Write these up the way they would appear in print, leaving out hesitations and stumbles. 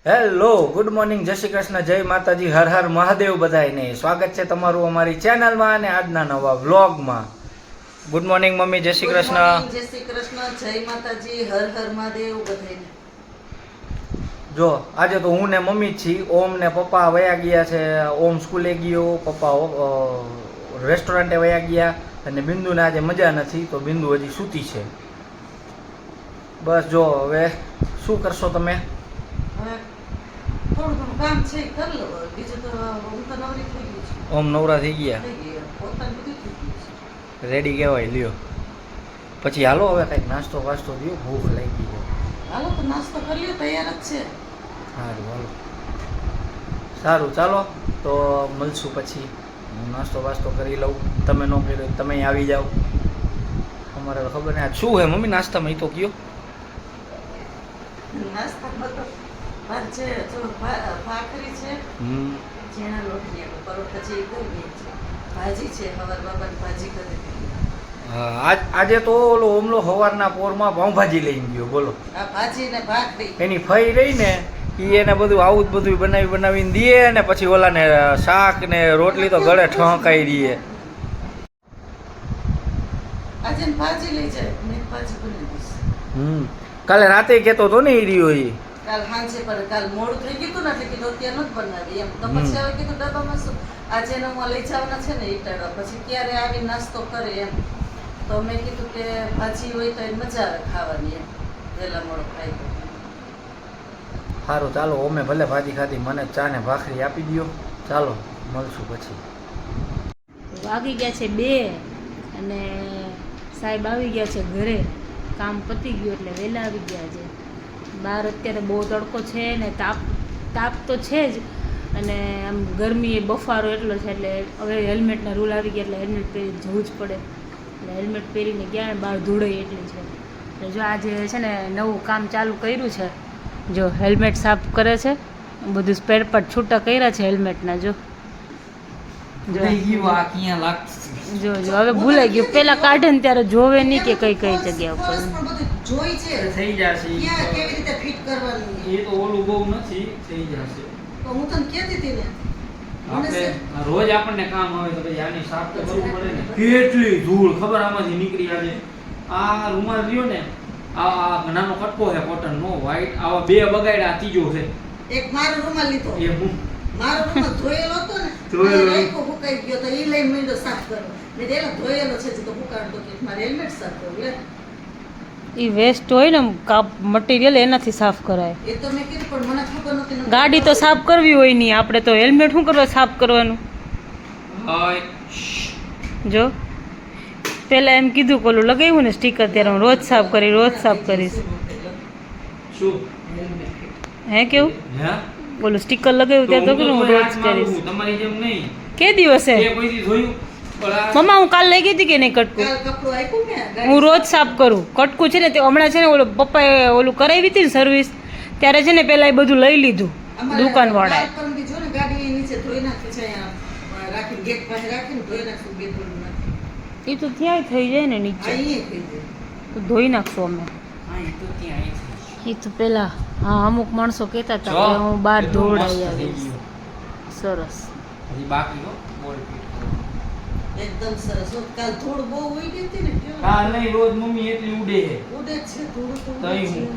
Hello good morning, જય શ્રી કૃષ્ણ, જય માતાજી, હર હર મહાદેવ બધાને સ્વાગત છે તમારું અમારી ચેનલમાં અને આજના નવા વ્લોગમાં. ગુડ મોર્નિંગ મમ્મી, જય શ્રી કૃષ્ણ. જય શ્રી કૃષ્ણ, જય માતાજી, હર હર મહાદેવ બધાને. જો આજે તો હું ને મમ્મી જ છીએ. ઓમ ને પપ્પા વયા ગયા છે. ઓમ સ્કૂલે ગયો, પપ્પા રેસ્ટોરન્ટે વયા ગયા અને બિંદુને આજે મજા નથી તો બિંદુ હજી સૂતી છે. બસ જો હવે શું કરશો તમે? થોડું ઘણું કામ છે કરી લો, બીજું તો હું તો નવરી થઈ ગઈ છું. ઓમ નવરા થઈ ગયા, પોતાનું બધું થઈ ગયું છે. રેડી કહેવાય. લ્યો પછી હાલો હવે કંઈક નાસ્તો વાસ્તો દો, ભૂખ લાગી છે. હાલો તો નાસ્તો કરી લ્યો, તૈયાર જ છે. સારું હાલો, સારું ચાલો તો મળશું પછી. હું નાસ્તો વાસ્તો કરી લઉં, તમે ન કર્યો તમે આવી જાઓ. અમારે તો ખબર નહીં આ શું હે મમ્મી નાસ્તામાં, એ તો કયો. નાસ્તામાં તો ભાત છે, ભાખરી છે, ઝીણા લોટની પરોઠા છે એ કરી દે છે, ભાજી છે, હવાર બાબાની ભાજી કરી દીધી. હા આજે તો ઓલો ઓમલો સવારના પોરમાં પાઉંભાજી લઈને ગયો. બોલો, આ ભાજી ને ભાખરી એની ફઈ રહી ને એ એને બધું આવું જ બધું બનાવીને દે ને પછી ઓલાને શાક ને રોટલી તો ગળે ઠંકાઈ દઈએ. આજે ભાજી લઈ જાય, મેં ભાજી બનાવી દઈશ. કાલે રાતે કહેતો હતો ને એ રહ્યો એ. કાલ સાંજે પણ કાલ મોડું થઈ ગયું હતું ને એટલે કીધું અત્યારે નથી બનાવી એમ. તો પછી હવે કીધું ડબ્બામાં શું આજે એને હું લઈ જવાના છે ને ઈટાડવા, પછી ક્યારે આવી નાસ્તો કરે એમ. તો મેં કીધું કે ભાજી હોય તો એ મજા આવે ખાવાની એમ, વહેલા મોડું ખાઈ તો. સારું ચાલો, ઓમે ભલે ભાજી ખાધી, મને ચા ને ભાખરી આપી દો. ચાલો મળશું પછી. વાગી ગયા છે 2 અને સાહેબ આવી ગયા છે ઘરે. કામ પતી ગયું એટલે વહેલા આવી ગયા છે. બહાર અત્યારે બહુ તડકો છે ને તાપ તો છે જ, અને આમ ગરમી બફારો એટલો છે એટલે હવે હેલ્મેટના રૂલ આવી ગયા એટલે હેલ્મેટ પહેરી જવું જ પડે. એટલે હેલ્મેટ પહેરીને ગયા ને બહાર ધૂળાઈ એટલી છે. એટલે જો આજે છે ને નવું કામ ચાલુ કર્યું છે. જો હેલ્મેટ સાફ કરે છે, બધું સ્પેર પાર્ટ છૂટા કર્યા છે હેલ્મેટના. જો જો જો હવે ભૂલાઈ ગયું. પેલા કાઢે ને ત્યારે જોવે નહીં કે કઈ કઈ જગ્યા ઉપર જોઈ છે થઈ જશે. ક્યાં કેવી રીતે ફિટ કરવાની એ તો ઓલું બહુ નથી, થઈ જશે. તો હું તને કહેતી હતી ને, આપણે રોજ આપણને કામ આવે તો ભાઈ આની સાફ તો કરવું પડે ને. કેટલી ધૂળ ખબર આમાંથી નીકળી આવે. આ રૂમાલ રહ્યો ને, આ નાનો કટકો છે કોટન નો વ્હાઈટ, આવા 2 બગાડ્યા, ત્રીજો છે. એક મારો રૂમાલ લીધો, એ હું મારો રૂમાલ ધોયેલો હતો ને, ધોયેલો. રાઈકો ફૂકાઈ ગયો તો ઈ લઈને મીંડો સાફ કરો. મેં દેલા ધોયેલો છે તો ફૂકાડતો કે મારે હેલ્મેટ સાફ કરવું લે. એ વેસ્ટ હોય ને મટીરિયલ, એનાથી સાફ કરાય. એ તો મેં કીધું પણ મને ખબર નહોતી ને. ગાડી તો સાફ કરવી હોય નહીં, આપણે તો હેલ્મેટ શું કરવા સાફ કરવાનું. હાય જો પહેલાં એમ કીધું કે ઓલું લગાવ્યું ને સ્ટીકર, ત્યારે હું રોજ સાફ કરીશ. શું હે કેવું હે ઓલું સ્ટીકર લગાવ્યું ત્યારે તો હું રોજ કરીશ. તમારી જેમ નહીં કે દિવસે એ કોઈથી જોયું પણ આ મમ્મા હું કાલ લઈ ગઈ હતી કે નહીં કટકું? કાલ કપડું આપ્યું ને ગાડી. હું રોજ સાફ કરું. કટકું છે ને તે હમણાં છે ને ઓલું પપ્પાએ ઓલું કરાવી હતી ને સર્વિસ, ત્યારે છે ને પહેલાં એ બધું લઈ લીધું અમારે દુકાનવાળાએ. બાર પર બી જો ને ગાડી નીચે ધોઈ નાખી છે, અહીંયા રાખીને ગેટ પાસે રાખીને ધોઈ નાખશું, બે ધોઈ નાખી. એ તો ત્યાંય થઈ જાય ને આ નીચે, અહીંયા થઈ જાય. તો ધોઈ નાખશું અમે. હા એ તો ત્યાં આવી છે. એ તો પેલા હા અમુક માણસો કહેતા હતા જો, કે હું બહાર કેટલું ધોવડાવી મસ્ત થઈ આવીશ. ગયું. સરસ. હજી બાકી હો બોલ ફિટ કરવાનું. એકદમ સરસ. કાલ ધૂળ બહુ ઉડી ગઈ હતી ને, કેવું કાલ નહીં, રોજ મમ્મી એટલી ઉડે છે. ઉડે જ છે ધૂળ તો ઉડે તઈ જ હું.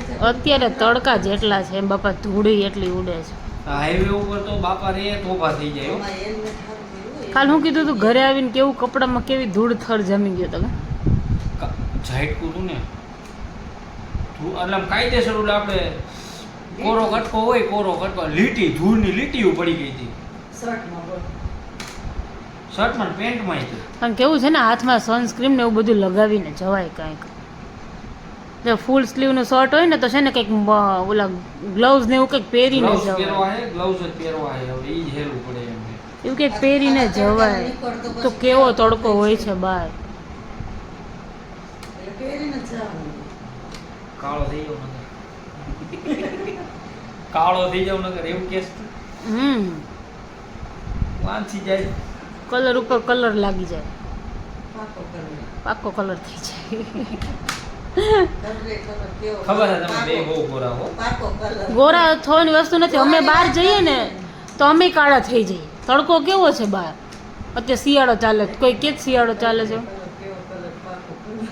છે. અત્યારે તડકા જેટલા છે એમ બાપા ધૂળી એટલી ઉડે છે. હાઈવે ઉપર તો બાપા રે તોફા થઈ જાય હો. એમાં હેલ્મેટ સારું કર્યું હોય. કાલ હું કીધું તું ઘરે આવીને કેવું કપડામાં કેવી ધૂળ થર જમી ગયો તમે. ઝાટકું તું ને તું એટલે આમ કાયદેસર ઓલું આપણે કોરો કટકો હોય, કોરો કટકો લીટી ધૂળની લીટીઓ પડી ગઈ હતી શર્ટમાં બોલ. શર્ટમાં ને પેન્ટમાં હતી. પણ કેવું છે ને હાથમાં સનસ્ક્રીન ને એવું બધું લગાવીને જવાય કાંઈક. જો ફૂલ સ્લીવનો શર્ટ હોય ને તો છે ને કંઈક ઓલા ગ્લવ્સ ને એવું કંઈક પહેરીને ગ્લવ્સ જવાય. પહેરવા હે, ગ્લવ્સ જ પહેરવા હે, હવે ઈ જ હેરવું પડે એમ છે. એવું કંઈક પહેરીને જવાય. તો કેવો તડકો હોય છે બહાર. એટલે પહેરીને જ જવાનું. કાળો થઈ જાવ નગર કાળો થઈ જાવ નગર એવું કેસ વાંચી જાય. કલર ઉપર કલર લાગી જાય, પાકો કરવો. પાકો કલર થઈ જાય. ખબર છે તમે બે બહુ ગોરા હો. પાકો કલર ગોરા થવાની વસ્તુ નથી. અમે બહાર જઈએ ને તો અમે કાળા થઈ જઈએ. તડકો કેવો છે બહાર, અત્યારે શિયાળો ચાલે છે. કોઈ કે શિયાળો ચાલે છે? કેવો કલર પાકો કલર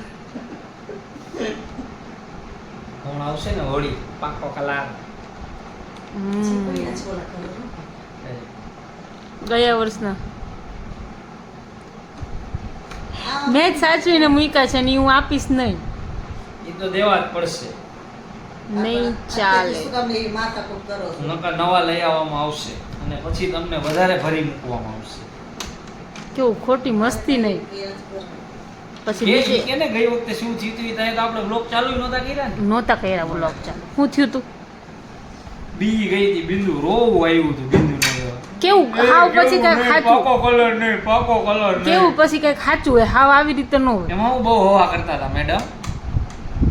હમણાં આવશે ને હોળી, પાકો કલાક. કોઈ આ છોલા કલર ગયા વર્ષના મેં જ સાચવીને મૂક્યા છે ને ઈ હું આપીશ નહીં. એ તો દેવા જ પડશે. નહીં ચાલે. શું તમે એ માથાકૂટ કરો છો? નકર નવા લઈ આવવામાં આવશે અને પછી તમને વધારે ભરી મૂકવામાં આવશે. કેવું ખોટી મસ્તી નહીં. એ જ કરો. પછી કે બીજે કે ને ગઈ વખતે શું થયું હતું ત્યાં તો આપણે બ્લોક ચાલુ નહોતા કર્યા ને. નહોતા કર્યા બ્લોગ ચાલુ. શું થયું તું? બી ગઈ હતી બિંદુ, રોવું આવ્યું હતું બિંદુ ને. કેવું હાવ પછી કઈ ખાચું પાકો કલર નહીં, પાકો કલર નહીં. કેવું પછી કઈ ખાચું હોય હાવ આવી રીતે ન હોય. એમાં હું બહુ હવા કરતા હતા મેડમ.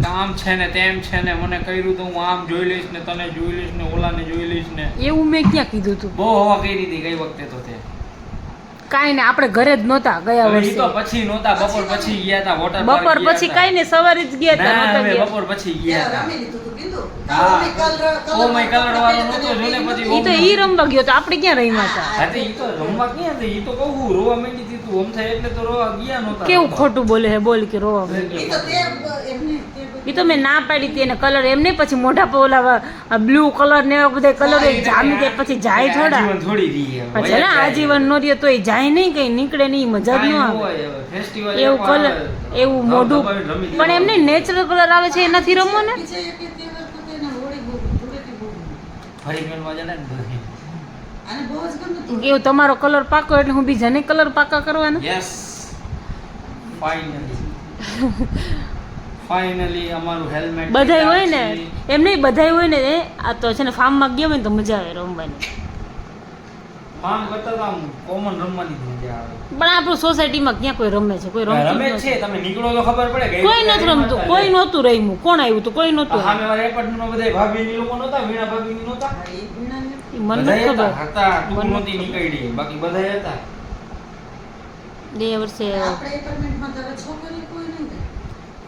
આમ છે ને તેમ છે ને મને કર્યું તો હું આમ જોઈ લઈશ ને તને જોઈ લઈશ ને ઓલાને જોઈ લઈશ ને. એવું મેં ક્યાં કીધું તું? બહુ હવા કરી હતી ગઈ વખતે તો તે. કાંઈ ને આપણે ઘરે જ નહોતા ગયા હવે ઈ વર્ષે. તો પછી નહોતા, બપોર પછી ગયા હતા વોટર પાર્ક. બપોર પછી કાંઈ ને સવારે જ ગયા હતા. ના નહોતા હવે ગયા. બપોર પછી ગયા ત્યાં હતા. રમી લીધું તું બિંદુ. હા. ઓમે કલર ઓમે કલર વાળો નહોતો જોને પછી ઈ તો ઈ રમવા ગયો તો આપણે ક્યાં રમ્યા હતા? હા તો ઈ તો રમવા ક્યાં હતી? ઈ તો કહું રોવા માંડી હતી તું ઓમ થાય એટલે તો રોવા ગયા નહોતા. કેવું ખોટું બોલે છે, બોલ કે રોવા ઈ માંડ્યો. તો તે એમને તે ઈ તો મેં ના પાડી હતી એને કલર એમને પછી મોઢા પર ઓલા બ્લુ કલર ને એવા બધા કલર જામી દે પછી જાય થોડા. આજીવન થોડી રહી હવે. પછી ના આજીવન નો રહ્યો તો એ જાય નહીં, કઈ નીકળે નહીં, મજા જ ન આવે. એવું કલર એવું મોઢું પણ એમને નેચરલ કલર આવે છે એનાથી રમો ને. બીજે એક તે વખતે એને હોળી બહુ ધૂળેટી બહુ આને બહુ જ ગમતું હતું. એવું તમારો કલર પાકો એટલે હું બીજાને કલર પાકા કરવાના. યસ ફાઇનલી અમારું હેલ્મેટ બધાય હોય ને એમ નહીં, બધાય હોય ને આ તો છે ને ફાર્મમાં ગયા હોય ને તો મજા આવે રમવાની. ફાર્મ કરતા તો આમ કોમન રમવાની જ મજા આવે. પણ આપણું સોસાયટીમાં ક્યાં કોઈ રમે છે? કોઈ રમતું રમે જ જ નથી. છે, તમે નીકળો તો ખબર પડે. કોઈ નથી રમતું, કોઈ નહોતું રમ્યું. કોણ આવ્યું હતું? કોઈ નહોતું. સામે વાળા એપાર્ટમેન્ટમાં બધા ભાભીની લોકો નહોતા, વીણા ભાભીની નહોતા. હા, એ ગુણાને ઈ મને બધાય નથી ખબર. હતા, તું મને નહોતી નીકળી, બાકી બધાય હતા. ગયા વર્ષે આપણે એપાર્ટમેન્ટમાં તો હવે છોકરી કોઈ નહીં ને.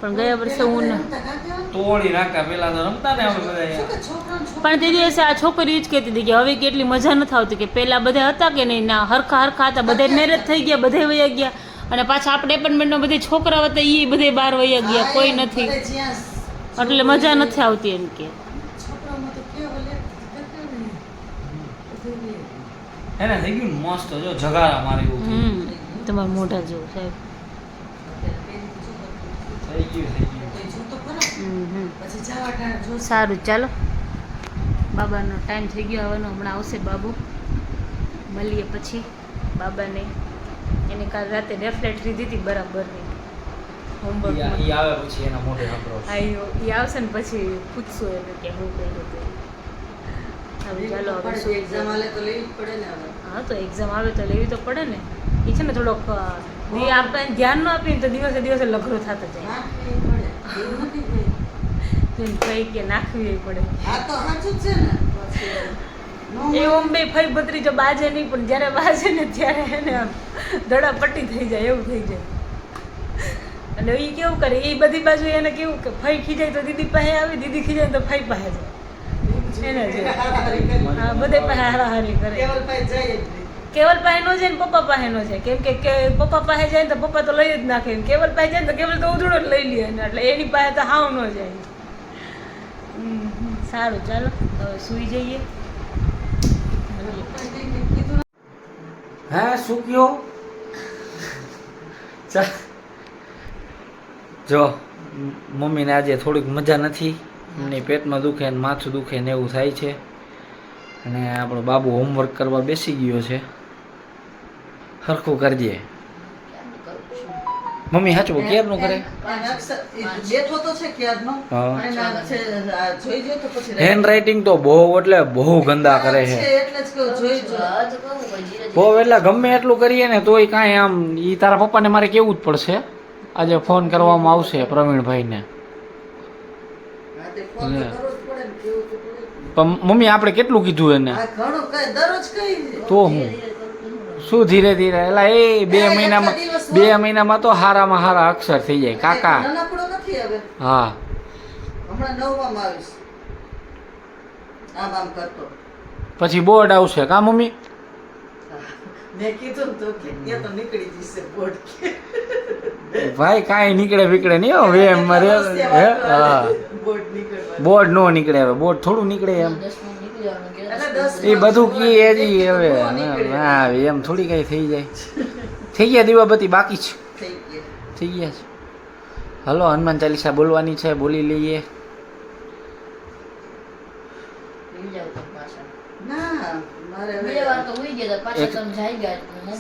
પણ ગયા વર્ષે હું ન- રમતા કાકા. તોડી નાખા પેલા તો રમતા ને આપણે શું બધા. કે છોકરાને છોકરી પણ તે દિવસે આ છોકરી જ કહેતી હતી કે હવે કેટલી મજા નથી આવતી, કે પેલા બધા હતા કે નહીં, ના હરખા હરખા હતા, બધા મેરેજ થઈ ગયા, બધા વયા ગયા, અને પાછા આપણે એપાર્ટમેન્ટમાં બધે છોકરા હતા એ બધે બહાર વયા ગયા, કોઈ નથી, બધે જ્યાં એટલે મજા નથી આવતી એમ કે. છોકરાઓમાં તો કેવો લે બધું લે. એને થઈ ગયું ને મસ્ત, જો જગારા મારે એવું થયું. તમારા મોઢા જેવું સાહેબ. થઈ ગયું થઈ ગયું. તો જો તો ખરા. પછી જવા ટાણે જો સારું ચાલો, બાબાનો ટાઈમ થઈ ગયો આવવાનો. હમણાં આવશે બાબુ, મળીએ પછી બાબાને. એને કાલ રાતે ડેફલેટ લીધી હતી બરાબરની હોમવર્કમાં. ઈ આવે પછી એના મોઢે સાંભળો. આયો એ આવશે ને પછી પૂછશું એને કે હું કર્યું હતું. હવે ચાલો હવે શું એક્ઝામ આલે તો લેવી જ પડે ને હવે. હા તો એક્ઝામ આવે તો લેવી તો પડે ને. એ છે ને થોડોક આપણે ધ્યાન ન આપીએ ને તો દિવસે દિવસે લઘરો થતો જાય. નાખવી પડે. એવું નથી ભાઈ. જેમ કઈ કે નાખવી પડે. આ તો સાચું જ છે ને. પછી નો એ ઓમ બે ફઈ ભત્રીજો બાજે નહીં, પણ જ્યારે બાજે ને ત્યારે એને આમ ધડાપટ્ટી થઈ જાય એવું થઈ જાય. અને એ કેવું કરે, એ બધી બાજુ એને કેવું કે ફઈ ખીજાય તો દીદી પાસે આવે, દીદી ખીજાય તો ફઈ પાસે જાય. એના જેવું. હારાહારી કરી. હા બધે પાસે હારાહારી કરે. કેવલભાઈ જાય જ નહીં. કેવલ પાસે નો જાય ને પપ્પા પાસે નો જાય, કેમ કે પપ્પા પાસે જાય ને તો પપ્પા તો લઈ જ નાખે, કેવલ પાસે જાય ને તો કેવલ તો ઉધડો જ લઈ લે ને, એટલે એની પાસે તો હાવ નો જાય. સારું ચાલો હવે સૂઈ જઈએ. હે શું કયો? જો મમ્મીને આજે થોડીક મજા નથી, એમની પેટમાં દુખે ને માથું દુખે ને એવું થાય છે, અને આપણો બાબુ હોમવર્ક કરવા બેસી ગયો છે. સરખું કરજે મમ્મી, સાચું ક્યારનું કરે? અને અક્ષર એ બેઠો તો છે ક્યારનો. હા. અને આ છે આ જોઈ જો તો પછી હેન્ડ રાઇટિંગ તો બહુ એટલે બહુ ગંદા કરે છે. એટલે જ કહું જોઈ જો. બહુ એટલે ગમે એટલું કરીએ ને તોય કાંઈ આમ ઈ તારા પપ્પાને મારે કેવું જ પડશે. આજે ફોન કરવામાં આવશે પ્રવીણભાઈને. હા તે ફોન તો કરવો જ પડે ને, કેવું તો પડે. પણ મમ્મી આપણે કેટલું કીધું એને? આ ઘણું કઈ દરરોજ કઈ તો હું શું ધીરે ધીરે એલા એ બે મહિનામાં તો હારામાં હારા અક્ષર થઈ જાય કાકા. નાનકડો નથી હવે. લાગે હા હમણાં 9માં આવીશ આમ કરતો પછી બોર્ડ આવશે કા મમ્મી? મેં કીધું ને તો કે ત્યાં તો નીકળી જશે બોર્ડ ભાઈ કાંઈ નીકળે બીકળે નહીં હો હવે એમ મારે હા બોર્ડ નીકળવા બોર્ડ નો નીકળે હવે બોર્ડ થોડું નીકળે એમ એ બધું કી એજી હવે હા એમ થોડી કઈ થઈ જાય થઈ ગયા દીવાબત્તી બાકી છે થઈ ગયા થઈ ગયા છે હલો હનુમાન ચાલીસા બોલવાની છે બોલી લઈએ ના મારે હવે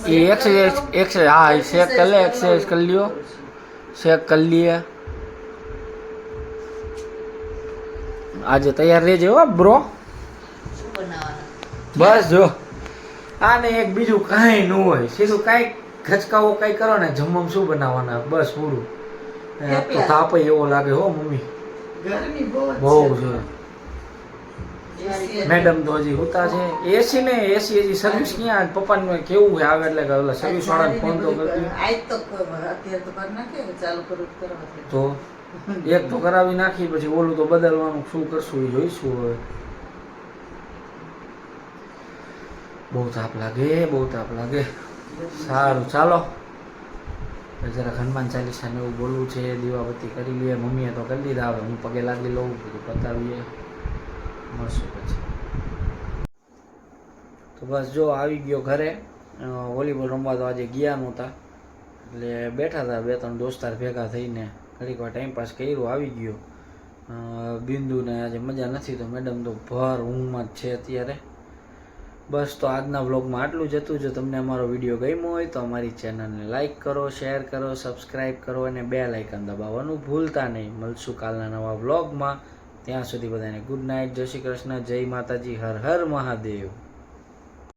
એ એક્સરસાઇઝ હા એ શેક કરી લે એક્સરસાઇઝ કરી લ્યો શેક કરી લઈએ આજે તૈયાર રહેજો હો બ્રો બસ જો આને એક બીજું કાંઈ ન હોય સીધું કાંઈક ખચકાવો કાંઈ કરો ને જમવામાં શું બનાવવાના બસ પૂરું તો તાપ એવો લાગે હો મમ્મી ગરમી બહુ છે મેડમ તો હજી હોતા છે એસી ને એસી હજી સર્વિસ ક્યાં પપ્પાને કેવું છે આવે એટલે કે ઓલા સર્વિસ વાળાને ફોન તો કરતી આજ તો અત્યારે તો કરી નાખે ચાલુ કરવું કરવા તો એક તો કરાવી નાખી પછી ઓલું તો બદલવાનું શું કરશું એ જોઈશું હવે બહુ તાપ લાગે સારું ચાલો જરાક હનુમાન ચાલીસા ને એવું બોલવું છે દીવાબત્તી કરી લઈએ મમ્મીએ તો કરી દીધા હવે હું પગે લાગી લઉં બધું પતાવીએ મળશું પછી તો બસ જો આવી ગયો ઘરે વોલીબોલ રમવા તો આજે ગયા નહોતા એટલે બેઠા હતા 2-3 દોસ્તાર ભેગા થઈને ઘડીક વાર ટાઈમ પાસ કર્યો આવી ગયો બિંદુને આજે મજા નથી તો મેડમ તો ભર ઊંઘમાં જ છે અત્યારે બસ તો આજના વ્લોગમાં આટલું જ હતું જો તમને અમારો વિડીયો ગમ્યો હોય તો અમારી ચેનલને લાઈક કરો શેર કરો સબસ્ક્રાઈબ કરો અને બેલ આઇકન દબાવવાનું ભૂલતા નહીં મળશું કાલના નવા વ્લોગમાં ત્યાં સુધી બધાને ગુડ નાઇટ જય શ્રી કૃષ્ણ જય માતાજી હર હર મહાદેવ